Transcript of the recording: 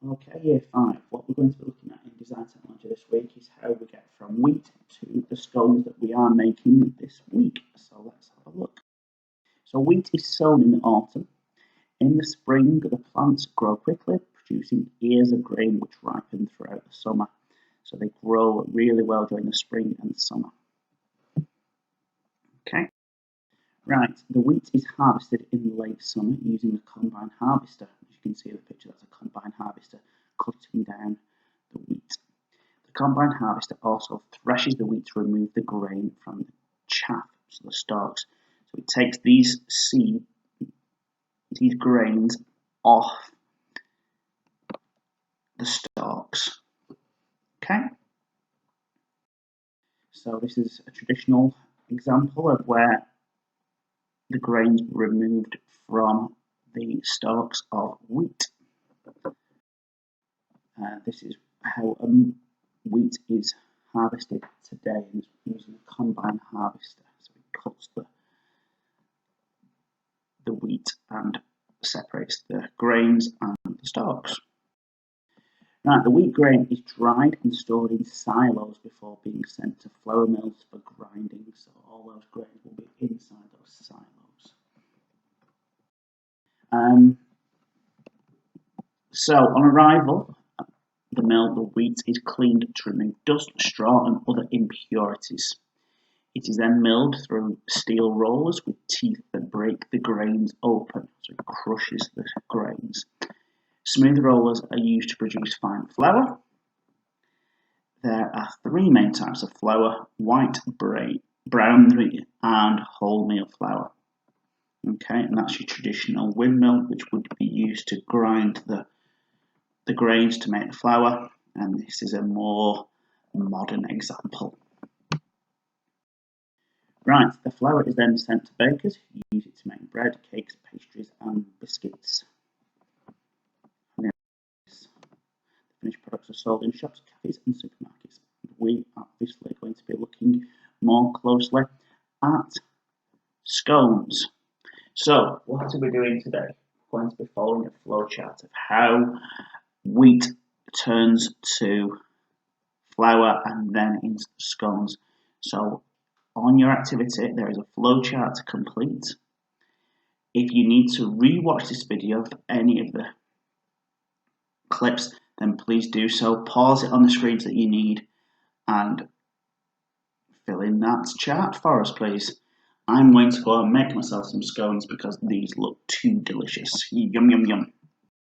Okay, year 5, what we're going to be looking at in design technology this week is how we get from wheat to the scones that we are making this week. So let's have a look. So wheat is sown in the autumn. In the spring, the plants grow quickly, producing ears of grain which ripen throughout the summer. So they grow really well during the spring and summer. Okay, right, the wheat is harvested in late summer using a combine harvester. As you can see in the picture, that's a combine harvester cutting down the wheat. The combine harvester also threshes the wheat to remove the grain from the chaff, so the stalks. So it takes these grains off the stalks. Okay, so this is a traditional example of where the grains were removed from the stalks of wheat. This is how wheat is harvested today using a combine harvester. So it cuts the wheat and separates the grains and the stalks. Right, the wheat grain is dried and stored in silos before being sent to flour mills for grinding. So all those grains will be inside those silos. So on arrival at the mill, the wheat is cleaned to remove dust, straw and other impurities. It is then milled through steel rollers with teeth that break the grains open, so it crushes the grains. Smooth rollers are used to produce fine flour. There are 3 main types of flour: white, brown and wholemeal flour. Okay, and that's your traditional windmill, which would be used to grind the grains to make the flour, and this is a more modern example. Right, the flour is then sent to bakers who use it to make bread, cakes, pastries and biscuits. The finished products are sold in shops, cafes and supermarkets. We are obviously going to be looking more closely at scones. So, what are we doing today? We're going to be following a flowchart of how wheat turns to flour and then into scones. So, on your activity, there is a flowchart to complete. If you need to re-watch this video for any of the clips, then please do so. Pause it on the screens that you need and fill in that chart for us, please. I'm going to go and make myself some scones because these look too delicious. Yum, yum, yum.